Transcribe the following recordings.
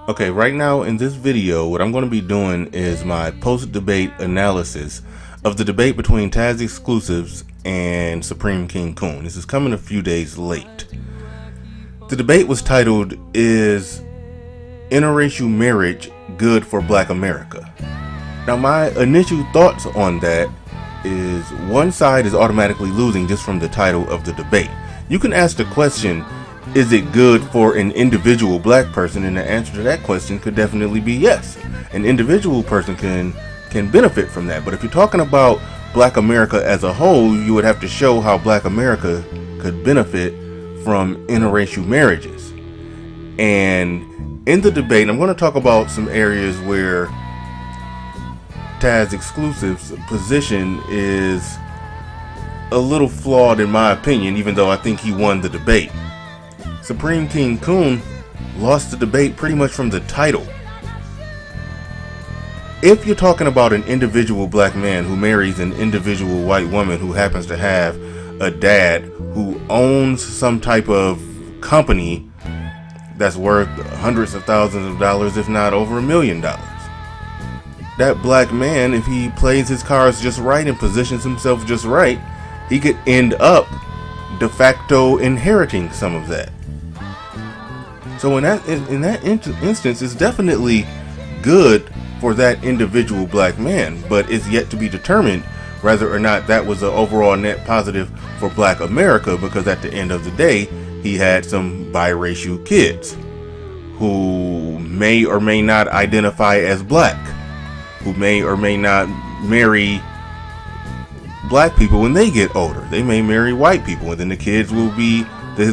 Okay, right now in this video, what I'm going to be doing is my post-debate analysis of the debate between Taz Exclusives and Supreme King Coon. This is coming a few days late. The debate was titled, "Is Interracial Marriage Good for Black America?" Now, my initial thoughts on that is one side is automatically losing just from the title of the debate. You can ask the question, is it good for an individual black person? And the answer to that question could definitely be yes. An individual person can benefit from that. But if you're talking about Black America as a whole, you would have to show how Black America could benefit from interracial marriages. And in the debate, I'm going to talk about some areas where Taz Exclusives' position is a little flawed in my opinion, even though I think he won the debate. Supreme King Coon lost the debate pretty much from the title. If you're talking about an individual black man who marries an individual white woman who happens to have a dad who owns some type of company that's worth hundreds of thousands of dollars, if not over $1 million, that black man, if he plays his cards just right and positions himself just right, he could end up de facto inheriting some of that. So in that instance, it's definitely good for that individual black man, but it's yet to be determined whether or not that was an overall net positive for Black America, because at the end of the day, he had some biracial kids who may or may not identify as black, who may or may not marry black people when they get older. They may marry white people, and then his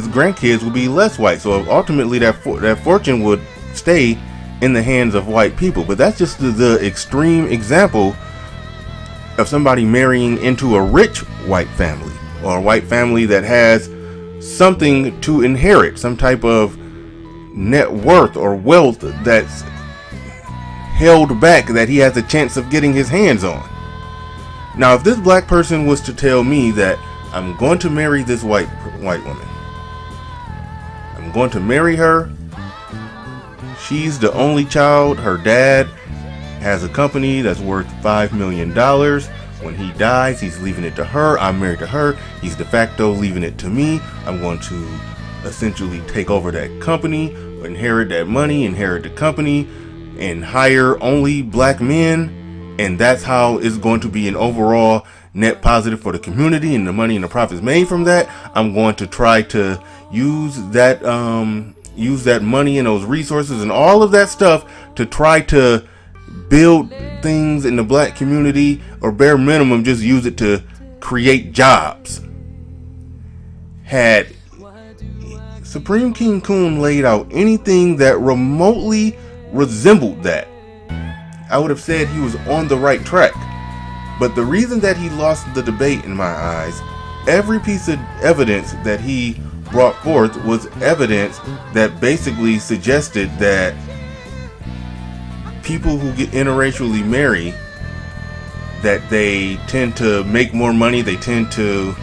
grandkids will be less white. So ultimately that fortune would stay in the hands of white people. But that's just the extreme example of somebody marrying into a rich white family, or a white family that has something to inherit, some type of net worth or wealth that's held back that he has a chance of getting his hands on. Now, if this black person was to tell me that I'm going to marry this white woman, I'm going to marry her, she's the only child, her dad has a company that's worth $5 million. When he dies, he's leaving it to her. I'm married to her. He's de facto leaving it to me. I'm going to essentially take over that company, inherit that money, inherit the company, and hire only black men. And that's how it's going to be an overall net positive for the community, and the money and the profits made from that, I'm going to try to use that money and those resources and all of that stuff to try to build things in the black community, or bare minimum just use it to create jobs. Had Supreme King Coon laid out anything that remotely resembled that, I would have said he was on the right track. But the reason that he lost the debate, in my eyes, every piece of evidence that he brought forth was evidence that basically suggested that people who get interracially marry, that they tend to make more money, they tend to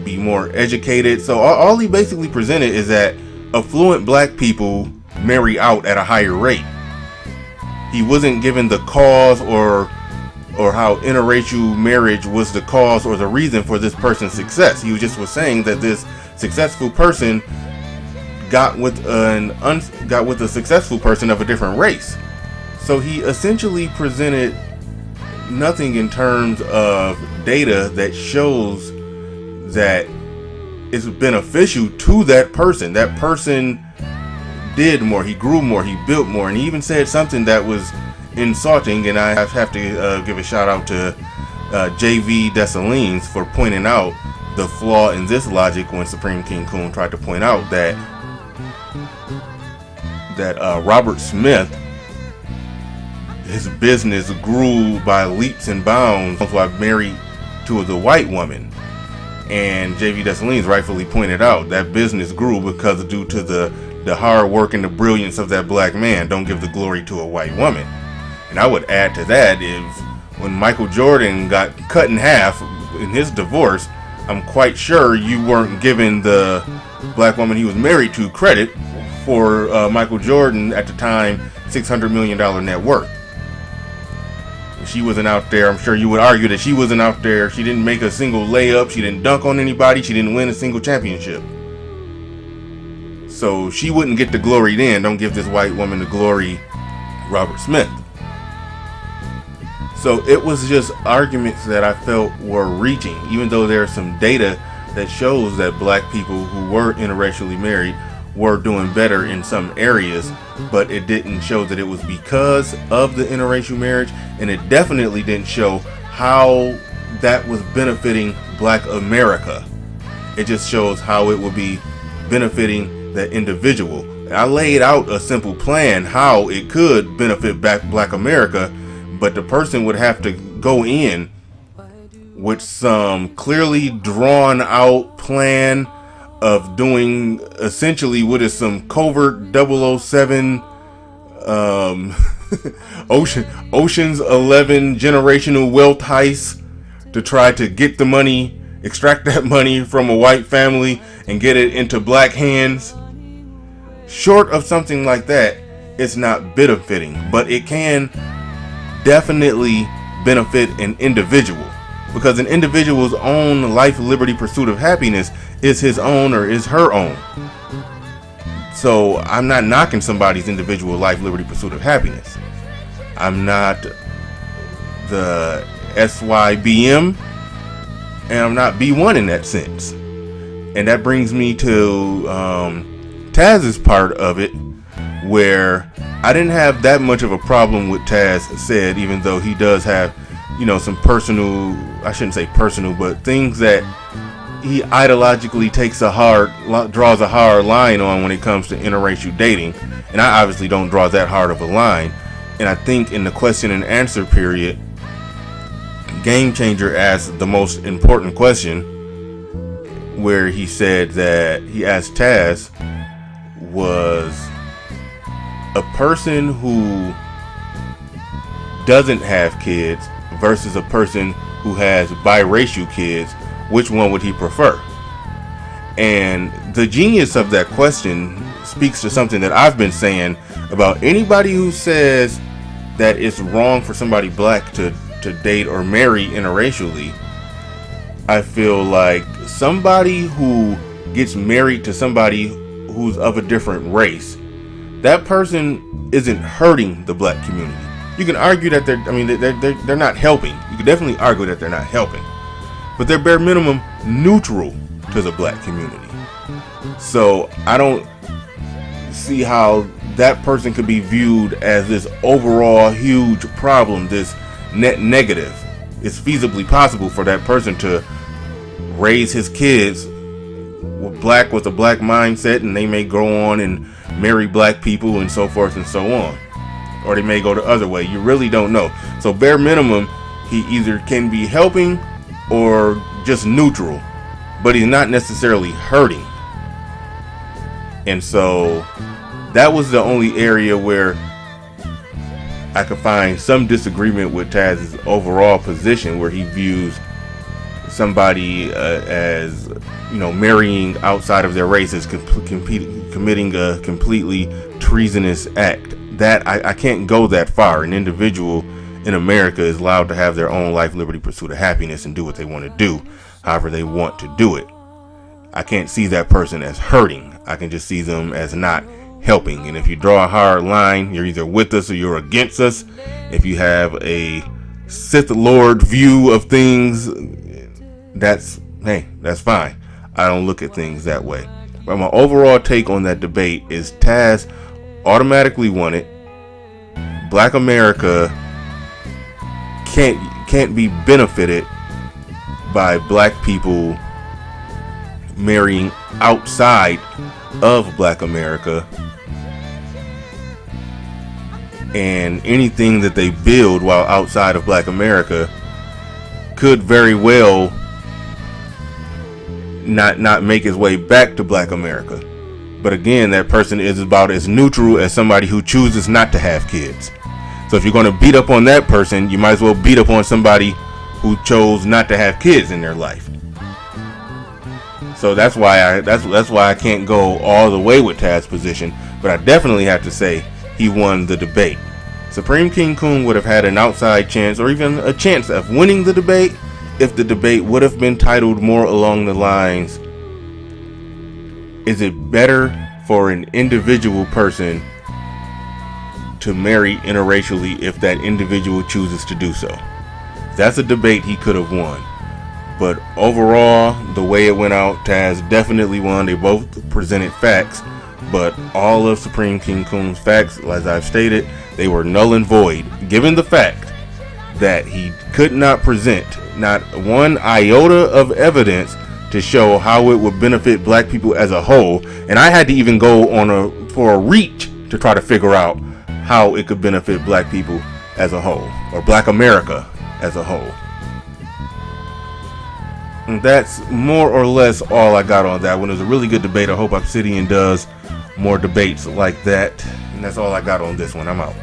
be more educated. So all he basically presented is that affluent black people marry out at a higher rate. He wasn't given the cause or how interracial marriage was the cause or the reason for this person's success. He was saying that this successful person got with a successful person of a different race. So he essentially presented nothing in terms of data that shows that it's beneficial to that person. That person did more, he grew more, he built more, and he even said something that was insulting. And I have to give a shout out to JV Dessalines for pointing out the flaw in this logic when Supreme King Coon tried to point out that Robert Smith, his business grew by leaps and bounds while married to the white woman. And JV Dessalines rightfully pointed out that business grew because due to the hard work and the brilliance of that black man. Don't give the glory to a white woman. And I would add to that, if when Michael Jordan got cut in half in his divorce, I'm quite sure you weren't giving the black woman he was married to credit for Michael Jordan at the time $600 million net worth. She wasn't out there. I'm sure you would argue that she wasn't out there. She didn't make a single layup. She didn't dunk on anybody. She didn't win a single championship. So she wouldn't get the glory then. Don't give this white woman the glory, Robert Smith. So it was just arguments that I felt were reaching, even though there's some data that shows that black people who were interracially married were doing better in some areas, but it didn't show that it was because of the interracial marriage, and it definitely didn't show how that was benefiting black America. It just shows how it would be benefiting the individual. I laid out a simple plan how it could benefit black America, but the person would have to go in with some clearly drawn out plan of doing essentially what is some covert 007 Ocean's 11 generational wealth heist to try to get the money, extract that money from a white family and get it into black hands. Short of something like that, it's not benefiting, but it can definitely benefit an individual, because an individual's own life, liberty, pursuit of happiness is his own or is her own. So I'm not knocking somebody's individual life, liberty, pursuit of happiness. I'm not the SYBM, and I'm not B1 in that sense. And that brings me to Taz's part of it, where I didn't have that much of a problem with Taz said, even though he does have, some personal, I shouldn't say personal, but things that he ideologically draws a hard line on when it comes to interracial dating. And I obviously don't draw that hard of a line. And I think in the question and answer period, Game Changer asked the most important question, where he said that he asked Taz, was a person who doesn't have kids versus a person who has biracial kids, which one would he prefer? And the genius of that question speaks to something that I've been saying about anybody who says that it's wrong for somebody black to date or marry interracially. I feel like somebody who gets married to somebody who's of a different race, that person isn't hurting the black community. You can argue that they're not helping. You can definitely argue that they're not helping, but they're bare minimum neutral to the black community. So I don't see how that person could be viewed as this overall huge problem, this net negative. It's feasibly possible for that person to raise his kids with a black mindset, and they may go on and marry black people and so forth and so on, or they may go the other way. You really don't know. So bare minimum, he either can be helping or just neutral, but he's not necessarily hurting. And so that was the only area where I could find some disagreement with Taz's overall position, where he views somebody as, marrying outside of their race as committing a completely treasonous act. That I can't go that far. An individual in America is allowed to have their own life, liberty, pursuit of happiness, and do what they want to do, however they want to do it. I can't see that person as hurting. I can just see them as not helping. And if you draw a hard line, you're either with us or you're against us. If you have a Sith Lord view of things, that's fine. I don't look at things that way. But my overall take on that debate is Taz automatically won it. Black America can't be benefited by black people marrying outside of black America, and anything that they build while outside of black America could very well not make its way back to black America. But again, that person is about as neutral as somebody who chooses not to have kids. So if you're going to beat up on that person, you might as well beat up on somebody who chose not to have kids in their life. So that's why I can't go all the way with Taz's position, but I definitely have to say he won the debate. Supreme King Coon would have had an outside chance, or even a chance of winning the debate, if the debate would have been titled more along the lines, is it better for an individual person to marry interracially if that individual chooses to do so? That's a debate he could have won. But overall, the way it went out, Taz definitely won. They both presented facts, but all of Supreme King Coon's facts, as I've stated, they were null and void, given the fact that he could not present not one iota of evidence to show how it would benefit black people as a whole. And I had to even go for a reach to try to figure out how it could benefit black people as a whole, or black America as a whole. And that's more or less all I got on that one. It was a really good debate. I hope Obsidian does more debates like that. And that's all I got on this one. I'm out.